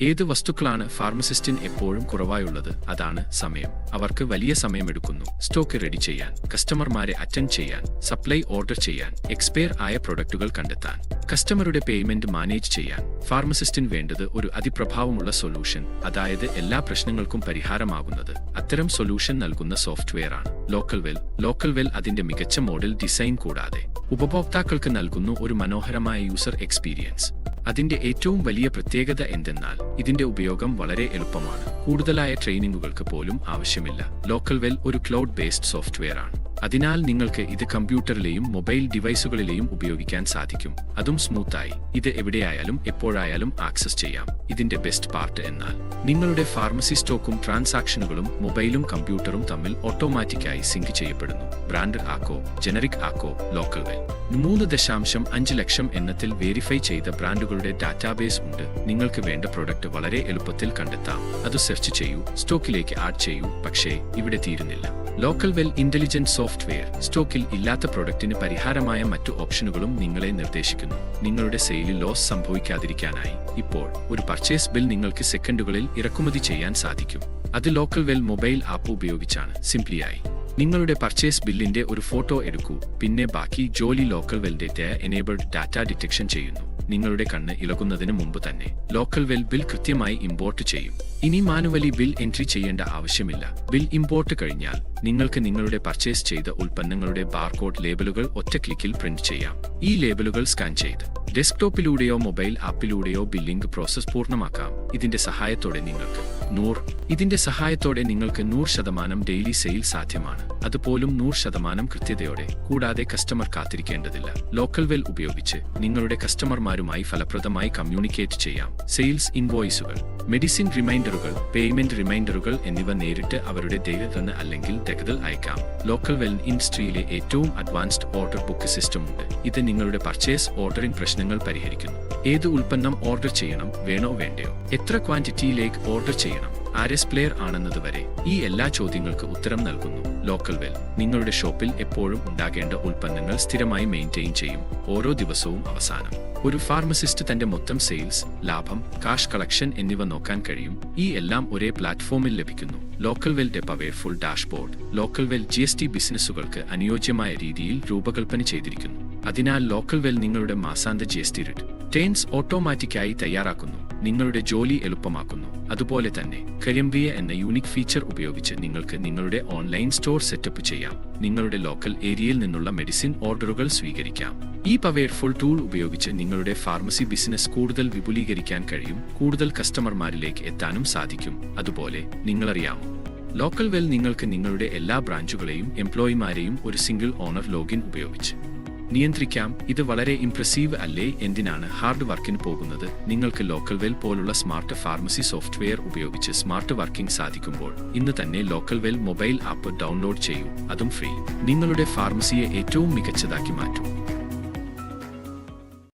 ഏത് വസ്തുക്കളാണ് ഫാർമസിസ്റ്റിന് എപ്പോഴും കുറവായുള്ളത്? അതാണ് സമയം. അവർക്ക് വലിയ സമയമെടുക്കുന്നു സ്റ്റോക്ക് റെഡി ചെയ്യാൻ, കസ്റ്റമർമാരെ അറ്റൻഡ് ചെയ്യാൻ, സപ്ലൈ ഓർഡർ ചെയ്യാൻ, എക്സ്പയർ ആയ പ്രൊഡക്റ്റുകൾ കണ്ടെത്താൻ, കസ്റ്റമറുടെ പേയ്മെന്റ് മാനേജ് ചെയ്യാൻ. ഫാർമസിസ്റ്റിന് വേണ്ടത് ഒരു അതിപ്രഭാവമുള്ള സൊല്യൂഷൻ, അതായത് എല്ലാ പ്രശ്നങ്ങൾക്കും പരിഹാരമാകുന്നത്. അത്തരം സൊല്യൂഷൻ നൽകുന്ന സോഫ്റ്റ്വെയർ ആണ് ലോക്കൽവെൽ. അതിന്റെ മികച്ച മോഡൽ ഡിസൈൻ കൂടാതെ ഉപഭോക്താക്കൾക്ക് നൽകുന്നു ഒരു മനോഹരമായ യൂസർ എക്സ്പീരിയൻസ്. അതിന്റെ ഏറ്റവും വലിയ പ്രത്യേകത എന്തെന്നാൽ ഇതിന്റെ ഉപയോഗം വളരെ എളുപ്പമാണ്. കൂടുതലായ ട്രെയിനിങ്ങുകൾക്ക് പോലും ആവശ്യമില്ല. ലോക്കൽവെൽ ഒരു ക്ലൗഡ് ബേസ്ഡ് സോഫ്റ്റ്വെയർ ആണ്. അതിനാൽ നിങ്ങൾക്ക് ഇത് കമ്പ്യൂട്ടറിലെയും മൊബൈൽ ഡിവൈസുകളിലെയും ഉപയോഗിക്കാൻ സാധിക്കും, അതും സ്മൂത്തായി. ഇത് എവിടെയായാലും എപ്പോഴായാലും ആക്സസ് ചെയ്യാം. ഇതിന്റെ ബെസ്റ്റ് പാർട്ട് എന്നാൽ നിങ്ങളുടെ ഫാർമസി സ്റ്റോക്കും ട്രാൻസാക്ഷനുകളും മൊബൈലും കമ്പ്യൂട്ടറും തമ്മിൽ ഓട്ടോമാറ്റിക്കായി സിങ്ക് ചെയ്യപ്പെടുന്നു. ബ്രാൻഡ് ആക്കോ ജനറിക് ആക്കോ ലോക്കൽവെൽ 3.5 ലക്ഷം എണ്ണത്തിൽ വെരിഫൈ ചെയ്ത ബ്രാൻഡുകളുടെ ഡാറ്റാബേസ് ഉണ്ട്. നിങ്ങൾക്ക് വേണ്ട പ്രൊഡക്റ്റ് വളരെ എളുപ്പത്തിൽ കണ്ടെത്താം. അത് സെർച്ച് ചെയ്യൂ, സ്റ്റോക്കിലേക്ക് ആഡ് ചെയ്യൂ. പക്ഷേ ഇവിടെ തീരുന്നില്ല. ലോക്കൽവെൽ ഇന്റലിജന്റ് സോഫ്റ്റ്വെയർ സ്റ്റോക്കിൽ ഇല്ലാത്ത പ്രൊഡക്റ്റിന് പരിഹാരമായ മറ്റു ഓപ്ഷനുകളും നിങ്ങളെ നിർദ്ദേശിക്കുന്നു. നിങ്ങളുടെ സെയിലിൽ ലോസ് സംഭവിക്കാതിരിക്കാനായി ഇപ്പോൾ ഒരു പർച്ചേസ് ബിൽ നിങ്ങൾക്ക് സെക്കൻഡുകളിൽ ഇറക്കുമതി ചെയ്യാൻ സാധിക്കും. അത് ലോക്കൽവെൽ മൊബൈൽ ആപ്പ് ഉപയോഗിച്ചാണ്. സിംപ്ലിയായി നിങ്ങളുടെ പർച്ചേസ് ബില്ലിന്റെ ഒരു ഫോട്ടോ എടുക്കൂ, പിന്നെ ബാക്കി ജോലി ലോക്കൽവെല്ലിന്റെ എനേബിൾഡ് ഡാറ്റ ഡിറ്റക്ഷൻ ചെയ്യുന്നു. നിങ്ങളുടെ കണ്ണ് ഇളകുന്നതിന് മുമ്പ് തന്നെ ലോക്കൽവെൽ ബിൽ കൃത്യമായി ഇമ്പോർട്ട് ചെയ്യും. ഇനി മാനുവലി ബിൽ എൻട്രി ചെയ്യേണ്ട ആവശ്യമില്ല. ബിൽ ഇമ്പോർട്ട് കഴിഞ്ഞാൽ നിങ്ങൾക്ക് നിങ്ങളുടെ പർച്ചേസ് ചെയ്ത ഉൽപ്പന്നങ്ങളുടെ ബാർകോഡ് ലേബലുകൾ ഒറ്റ ക്ലിക്കിൽ പ്രിന്റ് ചെയ്യാം. ഈ ലേബലുകൾ സ്കാൻ ചെയ്ത് ഡെസ്ക്ടോപ്പിലൂടെയോ മൊബൈൽ ആപ്പിലൂടെയോ ബില്ലിംഗ് പ്രോസസ് പൂർണ്ണമാക്കാം. ഇതിന്റെ സഹായത്തോടെ നിങ്ങൾക്ക് 100% ഡെയിലി സെയിൽ സാധ്യമാണ്. അതുപോലും 100% കൃത്യതയോടെ. കൂടാതെ കസ്റ്റമർ കാത്തിരിക്കേണ്ടതില്ല. ലോക്കൽവെൽ ഉപയോഗിച്ച് നിങ്ങളുടെ കസ്റ്റമർമാരുമായി ഫലപ്രദമായി കമ്മ്യൂണിക്കേറ്റ് ചെയ്യാം. സെയിൽസ് ഇൻവോയ്സുകൾ, മെഡിസിൻ റിമൈൻഡറുകൾ, പേയ്മെന്റ് റിമൈൻഡറുകൾ എന്നിവ നേരിട്ട് അവരുടെ ദൈവത്തിന് അല്ലെങ്കിൽ തെകതൽ അയക്കാം. ലോക്കൽവെൽ ഇൻഡസ്ട്രിയിലെ ഏറ്റവും അഡ്വാൻസ്ഡ് ഓർഡർ ബുക്ക് സിസ്റ്റം ഉണ്ട്. ഇത് നിങ്ങളുടെ പർച്ചേസ് ഓർഡറിംഗ് പ്രശ്നങ്ങൾ പരിഹരിക്കുന്നു. ഏത് ഉൽപ്പന്നം ഓർഡർ ചെയ്യണം, വേണോ വേണ്ടയോ, എത്ര ക്വാണ്ടിറ്റിയിലേക്ക് ഓർഡർ ചെയ്യണം, ആർഎസ് പ്ലെയർ ആണെന്നതുവരെ ഈ എല്ലാ ചോദ്യങ്ങൾക്ക് ഉത്തരം നൽകുന്നു. ലോക്കൽവെൽ നിങ്ങളുടെ ഷോപ്പിൽ എപ്പോഴും ഉണ്ടാകേണ്ട ഉൽപ്പന്നങ്ങൾ സ്ഥിരമായി മെയിൻറ്റെയിൻ ചെയ്യും. ഓരോ ദിവസവും അവസാനം ഒരു ഫാർമസിസ്റ്റ് തന്റെ മൊത്തം സെയിൽസ്, ലാഭം, കാഷ് കളക്ഷൻ എന്നിവ നോക്കാൻ കഴിയും. ഈ എല്ലാം ഒരേ പ്ലാറ്റ്ഫോമിൽ ലഭിക്കുന്നു. ലോക്കൽവെല്ലിന്റെ പവർഫുൾ ഡാഷ്ബോർഡ് ലോക്കൽവെൽ GST ബിസിനസ്സുകൾക്ക് അനുയോജ്യമായ രീതിയിൽ രൂപകൽപ്പന ചെയ്തിരിക്കുന്നു. അതിനാൽ ലോക്കൽവെൽ നിങ്ങളുടെ മാസാന്ത GST റിട്ടേൺസ് ഓട്ടോമാറ്റിക്കായി തയ്യാറാക്കുന്നു, നിങ്ങളുടെ ജോലി എളുപ്പമാക്കുന്നു. അതുപോലെ തന്നെ കരിയംവിയ എന്ന യൂണിക് ഫീച്ചർ ഉപയോഗിച്ച് നിങ്ങൾക്ക് നിങ്ങളുടെ ഓൺലൈൻ സ്റ്റോർ സെറ്റപ്പ് ചെയ്യാം. നിങ്ങളുടെ ലോക്കൽ ഏരിയയിൽ നിന്നുള്ള മെഡിസിൻ ഓർഡറുകൾ സ്വീകരിക്കാം. ഈ പവർഫുൾ ടൂൾ ഉപയോഗിച്ച് നിങ്ങളുടെ ഫാർമസി ബിസിനസ് കൂടുതൽ വിപുലീകരിക്കാൻ കഴിയും. കൂടുതൽ കസ്റ്റമർമാരിലേക്ക് എത്താനും സാധിക്കും. അതുപോലെ നിങ്ങളറിയാമോ, ലോക്കൽവെൽ നിങ്ങൾക്ക് നിങ്ങളുടെ എല്ലാ ബ്രാഞ്ചുകളെയും എംപ്ലോയിമാരെയും ഒരു സിംഗിൾ ഓണർ ലോഗിൻ ഉപയോഗിച്ച് നിയന്ത്രിക്കാം. ഇത് വളരെ ഇംപ്രസീവ് അല്ലേ? എന്തിനാണ് ഹാർഡ് വർക്കിന് പോകുന്നത്? നിങ്ങൾക്ക് ലോക്കൽവെൽ പോലുള്ള സ്മാർട്ട് ഫാർമസി സോഫ്റ്റ്വെയർ ഉപയോഗിച്ച് സ്മാർട്ട് വർക്കിംഗ് സാധിക്കുമ്പോൾ ഇന്ന് തന്നെ ലോക്കൽവെൽ മൊബൈൽ ആപ്പ് ഡൗൺലോഡ് ചെയ്യൂ, അതും ഫ്രീ. നിങ്ങളുടെ ഫാർമസിയെ ഏറ്റവും മികച്ചതാക്കി മാറ്റൂ.